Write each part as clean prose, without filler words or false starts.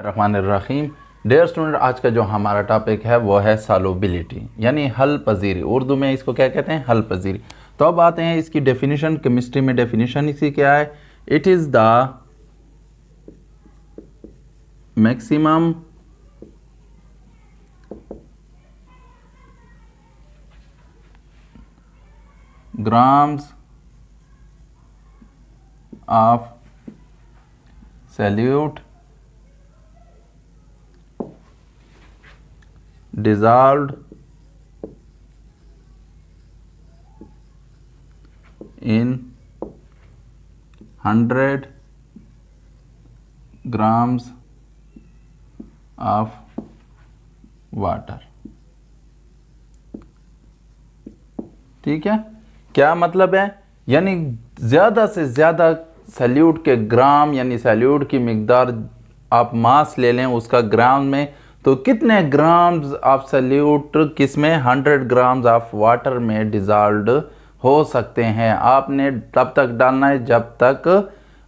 बिस्मिल्लाहिर्रहमानिर्रहीम। Dear student, आज का जो हमारा टॉपिक है वो है सॉल्युबिलिटी यानी हल पजीरी। उर्दू में इसको क्या कहते हैं? हल पजीरी। तो अब आते हैं इसकी डेफिनेशन। केमिस्ट्री में डेफिनेशन इसकी क्या है? It is the maximum grams of solute dissolved in 100 grams of water। ठीक है, क्या मतलब है? यानी ज़्यादा से ज़्यादा सॉल्यूट के ग्राम यानी सॉल्यूट की मिकदार आप मास ले लें उसका ग्राम में, तो कितने ग्राम्स ऑफ सॉल्यूट किसमें? 100 ग्राम्स ऑफ वाटर में डिज़ॉल्व्ड हो सकते हैं। आपने तब तक डालना है जब तक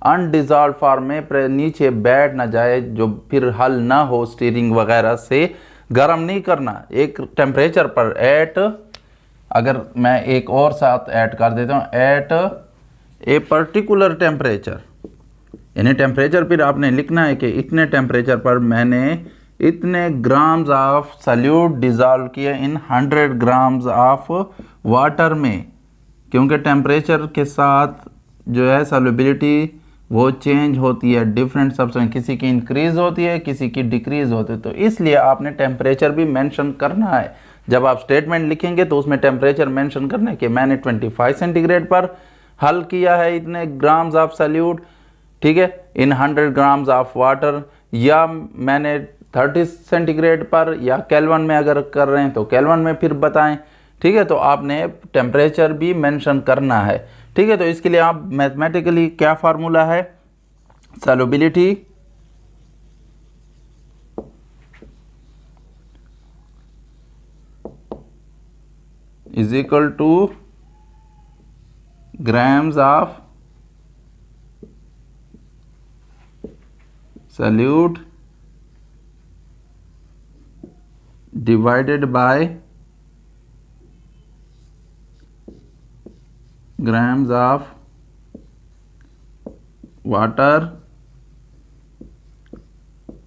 अनडिज़ॉल्व फॉर्म में नीचे बैठ ना जाए, जो फिर हल ना हो स्टीरिंग वगैरह से। गर्म नहीं करना, एक टेम्परेचर पर अगर मैं एक और साथ ऐड कर देता हूँ, एट ए पर्टिकुलर टेम्परेचर, यानी टेम्परेचर फिर आपने लिखना है कि इतने टेम्परेचर पर मैंने इतने ग्राम्स ऑफ सॉल्यूट डिज़ॉल्व किए इन 100 ग्राम्स ऑफ वाटर में, क्योंकि टेम्परेचर के साथ जो है सॉल्युबिलिटी वो चेंज होती है। डिफरेंट सब्सटेंस, किसी की इंक्रीज़ होती है, किसी की डिक्रीज़ होती है। तो इसलिए आपने टेम्परेचर भी मेंशन करना है। जब आप स्टेटमेंट लिखेंगे तो उसमें टेम्परेचर मेंशन करना है कि मैंने 25 सेंटीग्रेड पर हल किया है इतने ग्राम्स ऑफ सॉल्यूट, ठीक है, इन 100 ग्राम्स ऑफ वाटर, या मैंने 30 सेंटीग्रेड पर, या केल्विन में अगर कर रहे हैं तो केल्विन में फिर बताएं। ठीक है, तो आपने टेम्परेचर भी मेंशन करना है। ठीक है, तो इसके लिए आप मैथमेटिकली क्या फार्मूला है? Solubility is equal two grams of solute divided by grams of water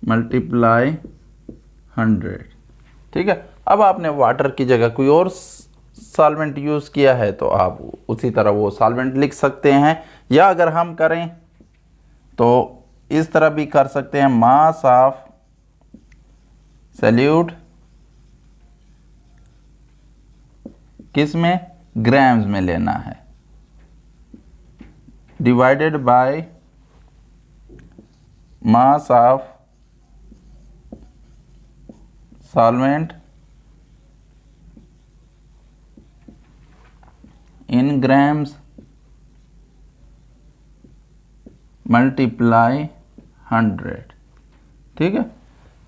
multiply 100। ठीक है, अब आपने वाटर की जगह कोई और सॉल्वेंट यूज़ किया है तो आप उसी तरह वो सॉल्वेंट लिख सकते हैं, या अगर हम करें तो इस तरह भी कर सकते हैं, मास ऑफ सॉल्यूट किस में? ग्राम्स में लेना है, divided by mass of solvent in grams multiply 100। ठीक है,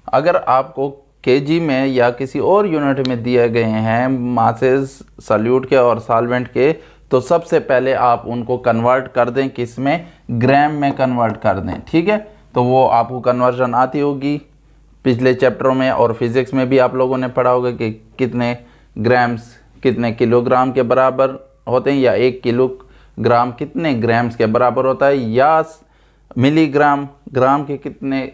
अगर आपको केजी में या किसी और यूनिट में दिए गए हैं मासेस सॉल्यूट के और सॉल्वेंट के, तो सबसे पहले आप उनको कन्वर्ट कर दें, किस में? ग्राम में कन्वर्ट कर दें। ठीक है, तो वो आपको कन्वर्जन आती होगी पिछले चैप्टरों में, और फिजिक्स में भी आप लोगों ने पढ़ा होगा कि कितने ग्राम्स कितने किलोग्राम के बराबर होते हैं, या 1 किलोग्राम कितने ग्राम्स के बराबर होता है, या मिलीग्राम ग्राम के कितने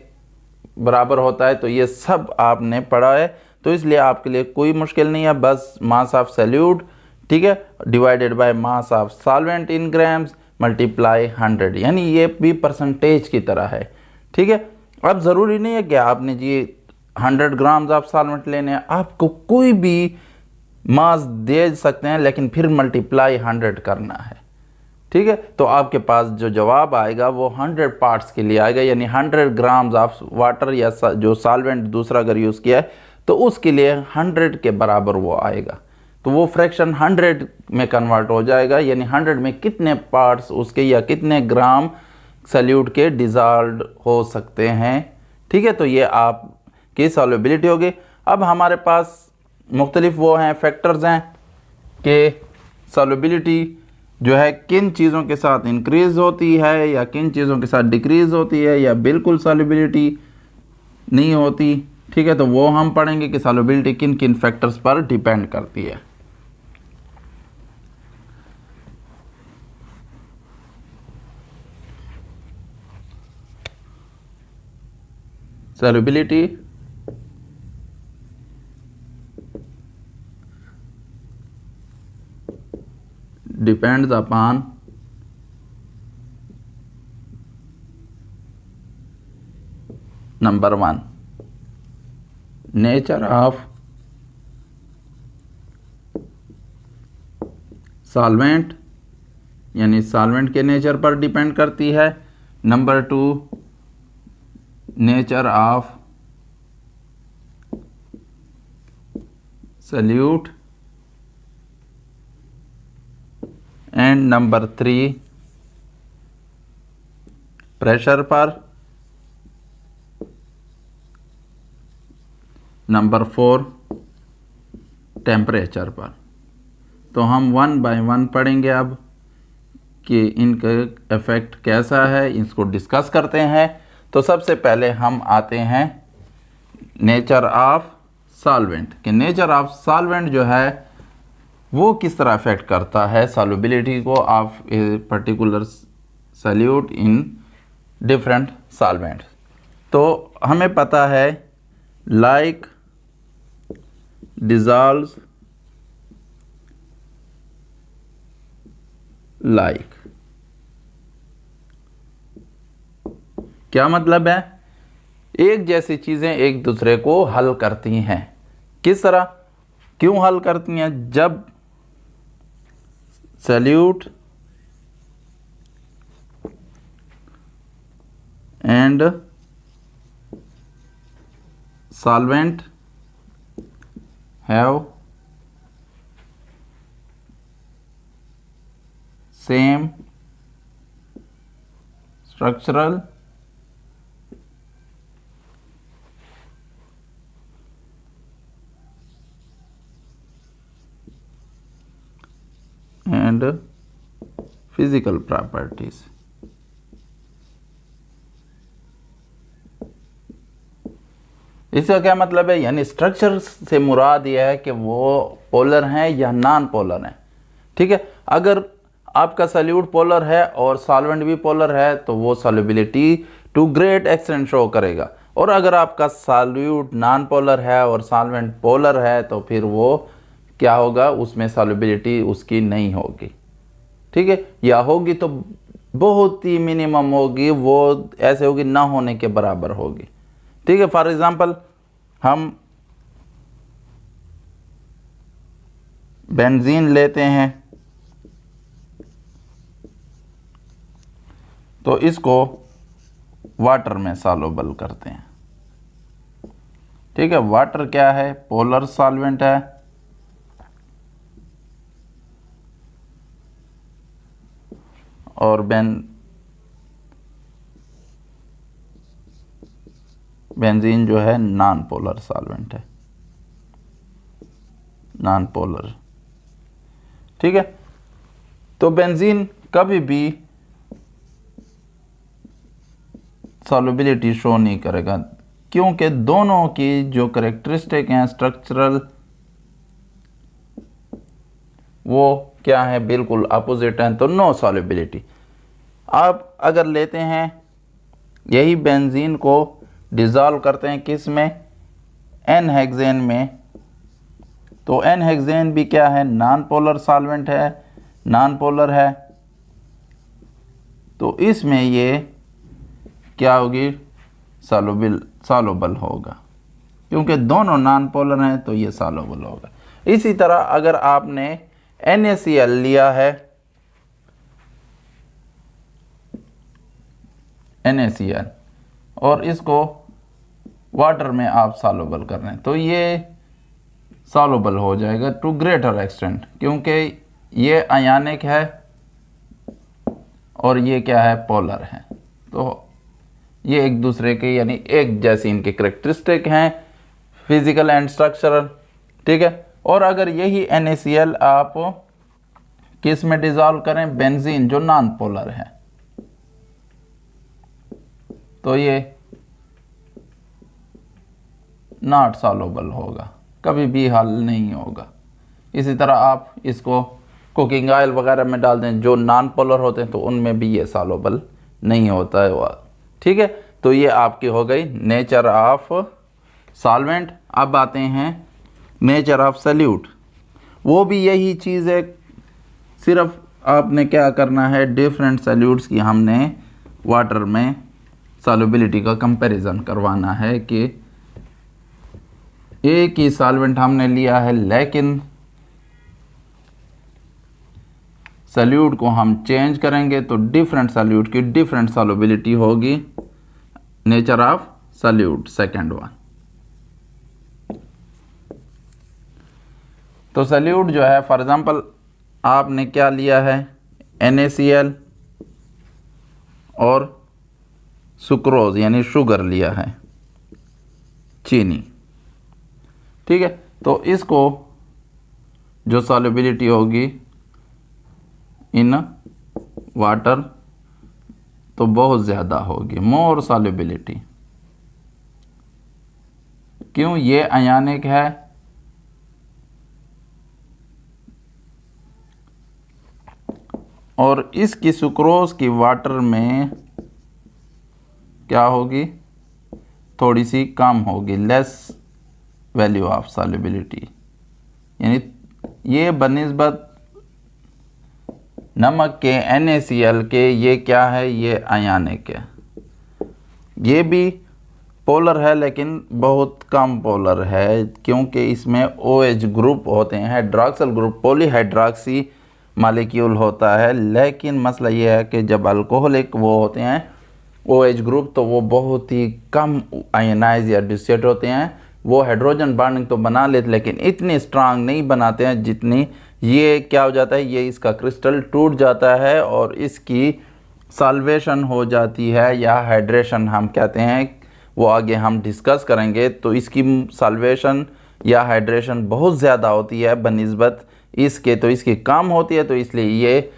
बराबर होता है। तो ये सब आपने पढ़ा है, तो इसलिए आपके लिए कोई मुश्किल नहीं है। बस मास ऑफ सॉल्यूट, ठीक है, divided by mass of solvent in grams multiply 100, यानी ये भी परसेंटेज की तरह है। ठीक है, अब ज़रूरी नहीं है कि आपने जी 100 ग्राम्स ऑफ सॉल्वेंट लेने हैं, आपको कोई भी मास दे सकते हैं, लेकिन फिर मल्टीप्लाई 100 करना है। ठीक है, तो आपके पास जो जवाब आएगा वो 100 पार्ट्स के लिए आएगा, यानी 100 ग्राम्स ऑफ वाटर या जो सॉल्वेंट दूसरा अगर यूज़ किया है तो उसके लिए 100 के बराबर वो आएगा। तो वो फ्रैक्शन 100 में कन्वर्ट हो जाएगा, यानी 100 में कितने पार्ट्स उसके या कितने ग्राम सॉल्यूट के डिज़ॉल्व्ड हो सकते हैं। ठीक है, तो ये आपकी सॉल्युबिलिटी होगी। अब हमारे पास मुख्तलिफ वो हैं फैक्टर्स हैं कि सॉल्युबिलिटी जो है किन चीज़ों के साथ इंक्रीज़ होती है या किन चीज़ों के साथ डिक्रीज़ होती है, या बिल्कुल सॉल्युबिलिटी नहीं होती, ठीक है, तो वो हम पढ़ेंगे कि सॉल्युबिलिटी किन किन फैक्टर्स पर डिपेंड करती है। Solubility depends upon number 1 nature of solvent, यानी सॉल्वेंट के नेचर पर डिपेंड करती है। Number 2 nature of solute, and number 3 pressure पर। नंबर 4 टेम्परेचर पर। तो हम 1 बाय 1 पढ़ेंगे अब कि इनका इफेक्ट कैसा है, इसको डिस्कस करते हैं। तो सबसे पहले हम आते हैं नेचर ऑफ सॉल्वेंट कि नेचर ऑफ सॉल्वेंट जो है वो किस तरह अफेक्ट करता है सॉल्युबिलिटी को of a particular solute in different solvents. तो हमें पता है लाइक dissolves like, क्या मतलब है? एक जैसी चीजें एक दूसरे को हल करती हैं। किस तरह, क्यों हल करती हैं? जब solute and solvent have same structural and physical properties। इसका क्या मतलब है? यानी स्ट्रक्चर से मुराद यह है कि वो पोलर हैं या नॉन पोलर हैं। ठीक है, अगर आपका सॉल्यूट पोलर है और सॉल्वेंट भी पोलर है तो वो solubility to great extent show करेगा, और अगर आपका सॉल्यूट नॉन पोलर है और सॉल्वेंट पोलर है तो फिर वो क्या होगा, उसमें सॉल्युबिलिटी उसकी नहीं होगी। ठीक है, या होगी तो बहुत ही मिनिमम होगी, वो ऐसे होगी ना होने के बराबर होगी। ठीक है, फॉर एग्जांपल हम बेंजीन लेते हैं तो इसको वाटर में सॉल्युबल करते हैं। ठीक है, वाटर क्या है? पोलर सॉल्वेंट है, और बेंजीन जो है नॉन पोलर सॉल्वेंट है, नॉन पोलर। ठीक है, तो बेंजीन कभी भी सॉल्युबिलिटी शो नहीं करेगा क्योंकि दोनों की जो कैरेक्टरिस्टिक हैं स्ट्रक्चरल वो क्या है, बिल्कुल अपोजिट हैं, तो नो सॉल्युबिलिटी। आप अगर लेते हैं यही बेंजीन को डिज़ोल्व करते हैं किस में, एन हेक्सेन में, तो एन हेक्सेन भी क्या है, नॉन पोलर सॉल्वेंट है, नॉन पोलर है, तो इसमें ये क्या होगी, सॉल्युबल होगा, क्योंकि दोनों नॉन पोलर हैं तो ये सॉल्युबल होगा। इसी तरह अगर आपने NaCl लिया है, NaCl, और इसको वाटर में आप सॉल्युबल कर रहे हैं तो ये सॉल्युबल हो जाएगा टू ग्रेटर एक्सटेंट, क्योंकि ये आयनिक है और ये क्या है, पोलर है, तो ये एक दूसरे के यानी एक जैसी इनके कैरेक्टरिस्टिक हैं फिजिकल एंड स्ट्रक्चरल। ठीक है, और अगर यही NaCl आप किस में डिज़ोल्व करें, बेंजीन जो नॉन पोलर है, तो ये नॉट सॉल्युबल होगा, कभी भी हल नहीं होगा। इसी तरह आप इसको कुकिंग ऑयल वगैरह में डाल दें जो नॉन पोलर होते हैं तो उनमें भी ये सॉल्युबल नहीं होता है। ठीक है, तो ये आपकी हो गई नेचर ऑफ सॉल्वेंट। अब आते हैं नेचर ऑफ सॉल्यूट। वो भी यही चीज़ है, सिर्फ आपने क्या करना है, डिफरेंट सॉल्यूट्स की हमने वाटर में सॉल्युबिलिटी का कंपैरिजन करवाना है कि एक ही सॉल्वेंट हमने लिया है लेकिन सॉल्यूट को हम चेंज करेंगे तो डिफरेंट सॉल्यूट की डिफरेंट सॉल्युबिलिटी होगी। Nature of solute second one. तो सॉल्यूट जो है, फॉर एग्जांपल आपने क्या लिया है, NaCl और सुक्रोज यानी शुगर लिया है, चीनी। ठीक है, तो इसको जो सॉल्युबिलिटी होगी इन वाटर तो बहुत ज़्यादा होगी, मोर सॉल्युबिलिटी। क्यों? ये आयनिक है और इसकी सुक्रोज की वाटर में क्या होगी, थोड़ी सी कम होगी, लेस वैल्यू ऑफ सॉल्युबिलिटी। यानी ये बनिस्बत नमक के NaCl के ये क्या है, ये आयनिक है। ये भी पोलर है लेकिन बहुत कम पोलर है क्योंकि इसमें OH ग्रुप होते हैं, हाइड्रॉक्सिल ग्रुप पॉलीहाइड्रॉक्सी मालिक्यूल होता है। लेकिन मसला ये है कि जब अल्कोहलिक वो होते हैं OH ग्रुप तो वो बहुत ही कम आयनाइज या डिसोसिएट होते हैं। वो हाइड्रोजन बॉन्डिंग तो बना लेते लेकिन इतनी स्ट्रांग नहीं बनाते हैं जितनी ये क्या हो जाता है, ये इसका क्रिस्टल टूट जाता है और इसकी सॉल्वेशन हो जाती है या हाइड्रेशन हम कहते हैं, वो आगे हम डिस्कस करेंगे। तो इसकी सॉल्वेशन या हाइड्रेशन बहुत ज़्यादा होती है बनिस्बत इसके, तो इसकी कम होती है, तो इसलिए ये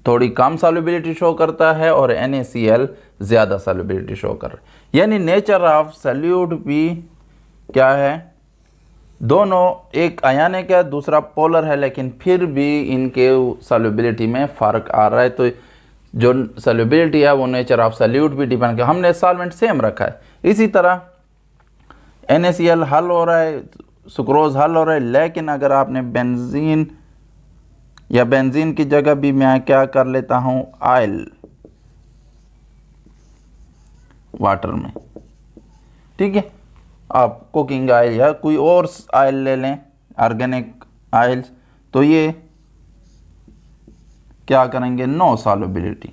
थोड़ी कम सॉल्युबिलिटी शो करता है और NaCl ज़्यादा सॉल्युबिलिटी शो कर रहा है। यानी नेचर ऑफ सॉल्यूट भी क्या है, दोनों एक आयनिक है दूसरा पोलर है, लेकिन फिर भी इनके सॉल्युबिलिटी में फ़र्क आ रहा है। तो जो सॉल्युबिलिटी है वो नेचर ऑफ सॉल्यूट भी डिपेंड कर, हमने सॉल्वेंट सेम रखा है। इसी तरह NaCl हल हो रहा है, सुक्रोज हल हो रहा है, लेकिन अगर आपने बेंजीन या बेंजीन की जगह भी मैं क्या कर लेता हूँ, ऑयल वाटर में, ठीक है, आप कुकिंग ऑयल या कोई और ऑयल ले लें, ऑर्गेनिक ऑयल्स, तो ये क्या करेंगे, नो सॉल्युबिलिटी।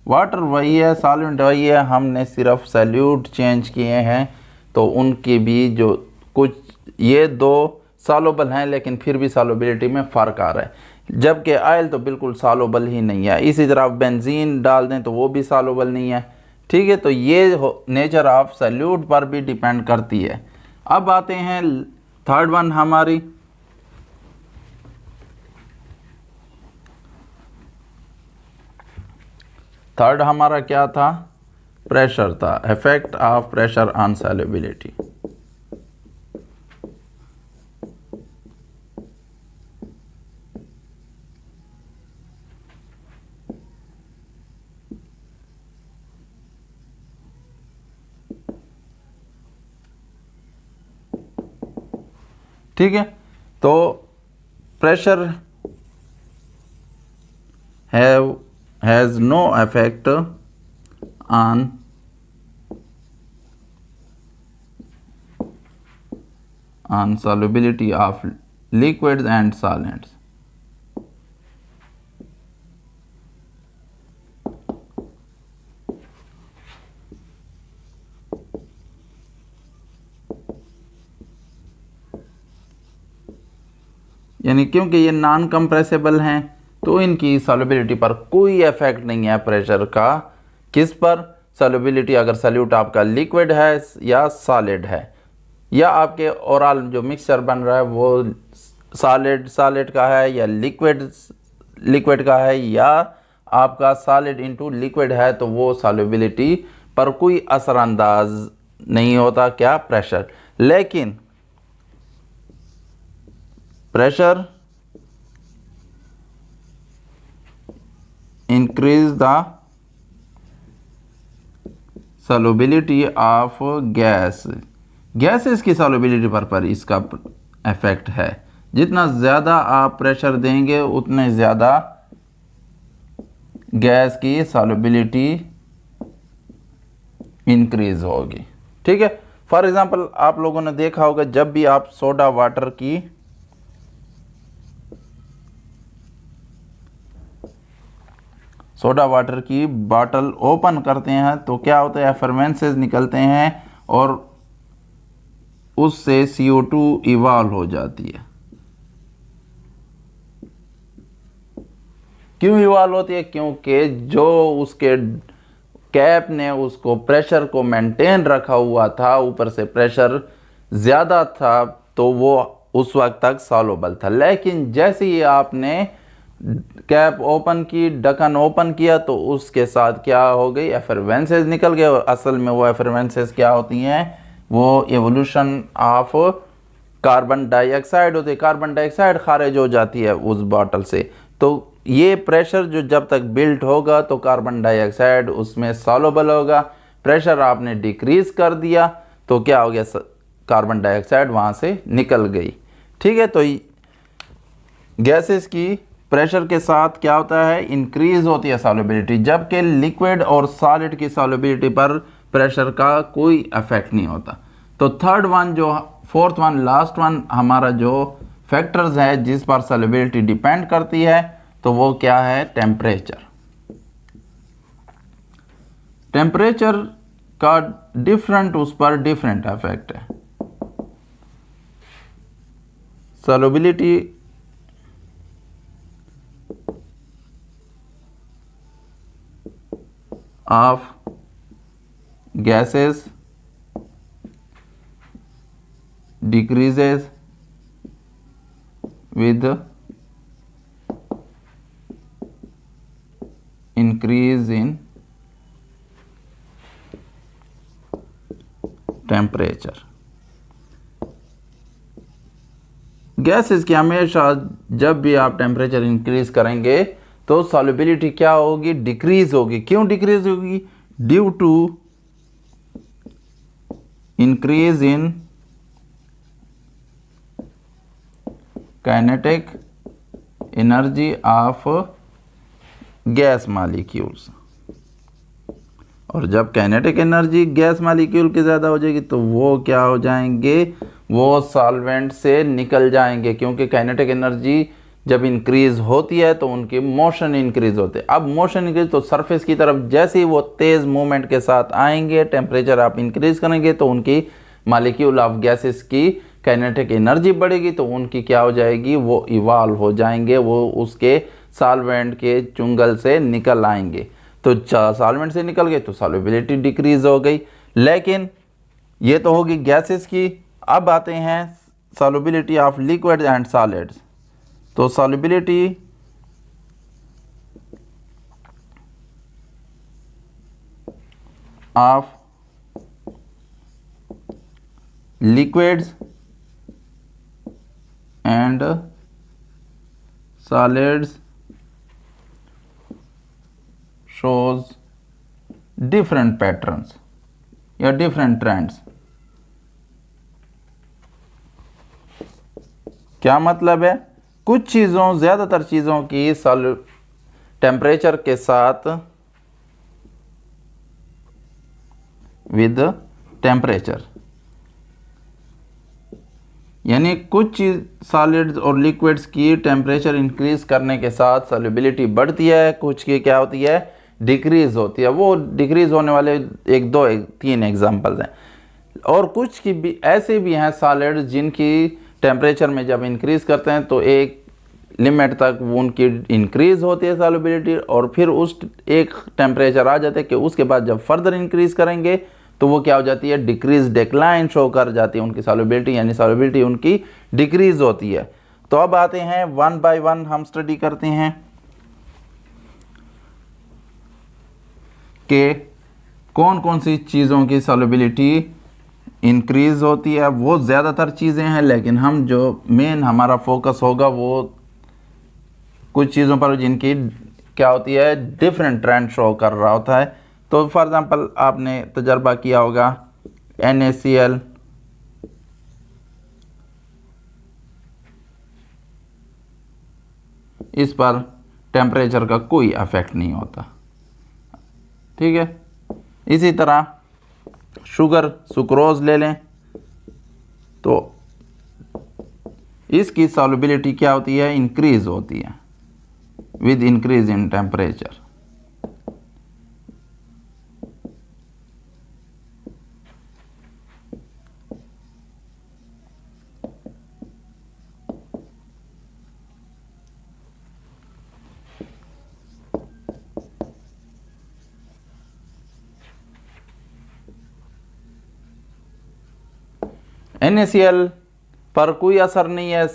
वाटर वही है, सॉल्वेंट वही है, हमने सिर्फ सॉल्यूट चेंज किए हैं। तो उनकी भी जो कुछ ये दो सॉल्युबल हैं लेकिन फिर भी सॉल्युबिलिटी में फ़र्क आ रहा है, जबकि ऑयल तो बिल्कुल सॉल्युबल ही नहीं है। इसी तरह आप बेंजीन डाल दें तो वो भी सॉल्युबल नहीं है। ठीक है, तो ये नेचर ऑफ सॉल्यूट पर भी डिपेंड करती है। अब आते हैं थर्ड वन हमारी, थर्ड हमारा क्या था, प्रेशर था, effect of pressure on solubility. ठीक है, तो pressure has no effect on solubility of liquids and solvents. यानी क्योंकि ये नॉन कंप्रेसिबल हैं तो इनकी सॉल्युबिलिटी पर कोई इफेक्ट नहीं है प्रेशर का। किस पर? सॉल्युबिलिटी, अगर सॉल्यूट आपका लिक्विड है या सॉलिड है, या आपके ओवरऑल जो मिक्सचर बन रहा है वो सॉलिड का है या लिक्विड का है, या आपका सॉलिड इनटू लिक्विड है, तो वो सॉल्युबिलिटी पर कोई असरअंदाज नहीं होता, क्या, प्रेशर। लेकिन pressure increase the solubility of gases की सॉल्युबिलिटी पर इसका इफेक्ट है। जितना ज़्यादा आप प्रेशर देंगे उतने ज़्यादा गैस की सॉल्युबिलिटी इंक्रीज होगी। ठीक है। फॉर एग्जांपल आप लोगों ने देखा होगा जब भी आप सोडा वाटर की बॉटल ओपन करते हैं तो क्या होता है, एफरवेंसेस निकलते हैं और उससे CO2 इवॉल्व हो जाती है। क्यों इवॉल्व होती है? क्योंकि जो उसके कैप ने उसको प्रेशर को मेंटेन रखा हुआ था, ऊपर से प्रेशर ज़्यादा था तो वो उस वक्त तक सॉल्युबल था। लेकिन जैसे ही आपने कैप ओपन की, ढक्कन ओपन किया तो उसके साथ क्या हो गई, एफरवेंसेस निकल गए। और असल में वो एफरवेंसेस क्या होती हैं, वो एवोल्यूशन ऑफ कार्बन डाइऑक्साइड होती है। कार्बन डाइऑक्साइड खारिज हो जाती है उस बॉटल से। तो ये प्रेशर जो जब तक बिल्ट होगा तो कार्बन डाइऑक्साइड उसमें सॉल्युबल होगा। प्रेशर आपने डिक्रीज कर दिया तो क्या हो गया, कार्बन डाइऑक्साइड वहाँ से निकल गई। ठीक है। तो गैसेस की प्रेशर के साथ क्या होता है, इंक्रीज होती है सॉल्युबिलिटी, जबकि लिक्विड और सॉलिड की सॉल्युबिलिटी पर प्रेशर का कोई इफेक्ट नहीं होता। तो थर्ड वन, जो फोर्थ वन, लास्ट वन हमारा जो फैक्टर्स है जिस पर सॉल्युबिलिटी डिपेंड करती है, तो वो क्या है, टेम्परेचर। टेम्परेचर का डिफरेंट, उस पर डिफरेंट इफेक्ट है। Solubility of gases decreases with increase in temperature। Gases की हमेशा जब भी आप टेम्परेचर इंक्रीज करेंगे तो सॉल्युबिलिटी क्या होगी, डिक्रीज होगी। क्यों डिक्रीज होगी, due to increase in kinetic energy of gas molecules. और जब काइनेटिक एनर्जी गैस मॉलिक्यूल की ज़्यादा हो जाएगी तो वो क्या हो जाएंगे, वो सॉल्वेंट से निकल जाएंगे। क्योंकि काइनेटिक एनर्जी जब इंक्रीज होती है तो उनकी मोशन इंक्रीज होते हैं। अब मोशन इंक्रीज तो सरफेस की तरफ जैसे ही वो तेज़ मूवमेंट के साथ आएंगे, टेम्परेचर आप इंक्रीज करेंगे तो उनकी मॉलिक्यूल ऑफ गैसेस की काइनेटिक एनर्जी बढ़ेगी तो उनकी क्या हो जाएगी, वो इवॉल्व हो जाएंगे, वो उसके सॉल्वेंट के चुंगल से निकल आएंगे। तो सॉल्वेंट से निकल गए तो सॉल्युबिलिटी डिक्रीज हो गई। लेकिन ये तो होगी गैसेस की। अब आते हैं solubility of liquid and solids. तो solubility of liquids and solids shows different patterns या different trends। क्या मतलब है, कुछ चीज़ों, ज़्यादातर चीज़ों की टेम्परेचर के साथ विद टेम्परेचर, यानी कुछ चीज़ सॉलिड्स और लिक्विड्स की टेम्परेचर इंक्रीज करने के साथ सॉल्युबिलिटी बढ़ती है, कुछ की क्या होती है, डिक्रीज होती है। वो डिक्रीज होने वाले एक दो तीन एग्जांपल्स हैं। और कुछ की भी ऐसे भी हैं सॉलिड्स जिनकी टेम्परेचर में जब इंक्रीज करते हैं तो एक लिमिट तक वो उनकी इंक्रीज होती है सॉल्युबिलिटी, और फिर उस एक टेम्परेचर आ जाते हैं कि उसके बाद जब फर्दर इंक्रीज करेंगे तो वो क्या हो जाती है, डिक्रीज, डिक्लाइन शो कर जाती है उनकी सॉल्युबिलिटी, यानी सॉल्युबिलिटी उनकी डिक्रीज होती है। तो अब आते हैं वन बाय वन हम स्टडी करते हैं कि कौन कौन सी चीज़ों की सॉल्युबिलिटी इंक्रीज़ होती है, वो ज़्यादातर चीज़ें हैं, लेकिन हम जो मेन हमारा फोकस होगा वो कुछ चीज़ों पर जिनकी क्या होती है, डिफरेंट ट्रेंड शो कर रहा होता है। तो फॉर एग्ज़ाम्पल आपने तजर्बा किया होगा NaCl, इस पर टेम्परेचर का कोई इफेक्ट नहीं होता, ठीक है। इसी तरह शुगर सुक्रोज ले लें तो इसकी सॉल्युबिलिटी क्या होती है, इंक्रीज होती है with increase in temperature. NaCl पर कोई असर नहीं है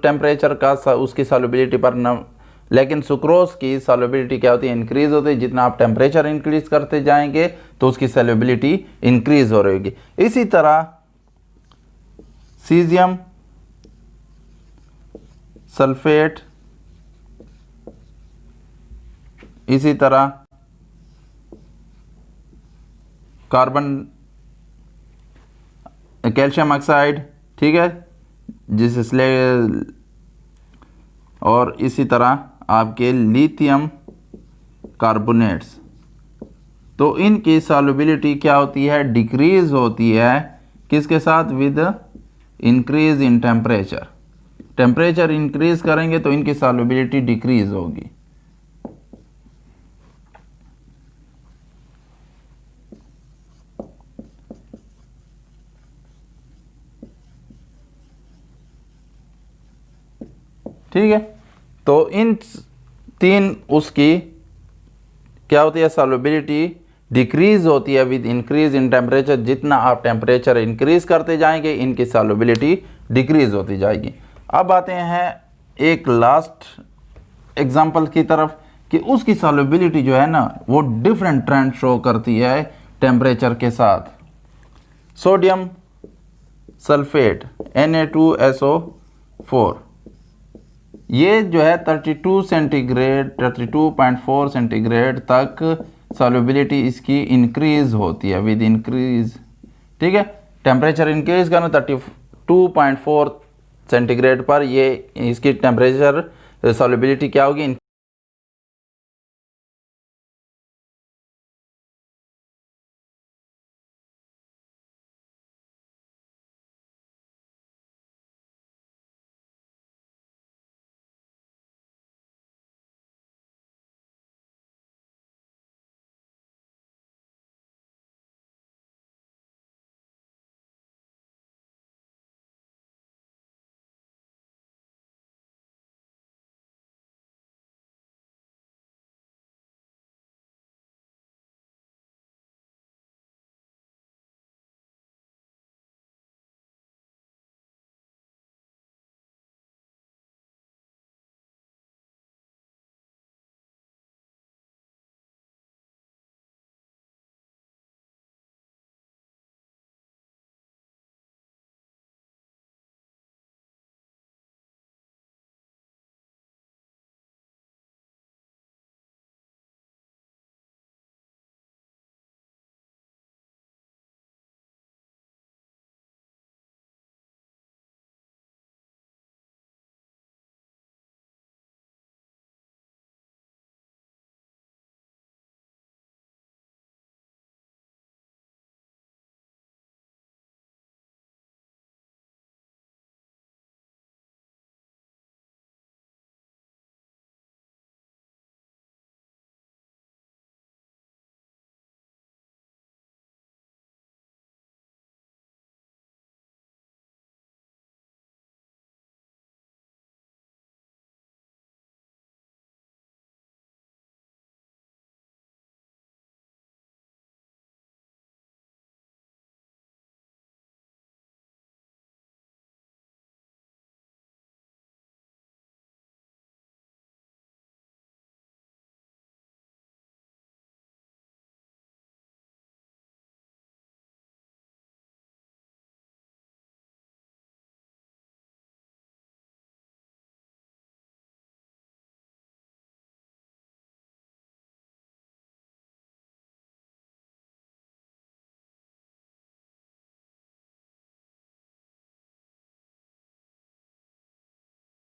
टेम्परेचर का उसकी सॉल्युबिलिटी पर न, लेकिन सुक्रोज की सॉल्युबिलिटी क्या होती है, इंक्रीज होती है। जितना आप टेम्परेचर इंक्रीज करते जाएंगे तो उसकी सॉल्युबिलिटी इंक्रीज हो रही होगी। इसी तरह सीजियम सल्फेट, इसी तरह कार्बन कैल्शियम ऑक्साइड, ठीक है, जिससे और इसी तरह आपके लिथियम कार्बोनेट्स, तो इनकी सॉल्युबिलिटी क्या होती है, डिक्रीज होती है। किसके साथ, with increase in temperature. Temperature increase करेंगे तो इनकी सॉल्युबिलिटी डिक्रीज होगी। ठीक है, तो इन तीन उसकी क्या होती है, सॉल्युबिलिटी डिक्रीज होती है विद इंक्रीज इन टेम्परेचर। जितना आप टेम्परेचर इंक्रीज करते जाएंगे इनकी सॉल्युबिलिटी डिक्रीज होती जाएगी। अब आते हैं एक लास्ट एग्जांपल की तरफ कि उसकी सॉल्युबिलिटी जो है ना वो डिफरेंट ट्रेंड शो करती है टेम्परेचर के साथ। सोडियम सल्फेट Na2SO4, ये जो है 32 सेंटीग्रेड 32.4 सेंटीग्रेड तक सॉल्युबिलिटी इसकी इंक्रीज होती है विद इंक्रीज, ठीक है। टेम्परेचर इंक्रीज करना 32.4 सेंटीग्रेड पर ये इसकी टेम्परेचर सॉल्युबिलिटी क्या होगी,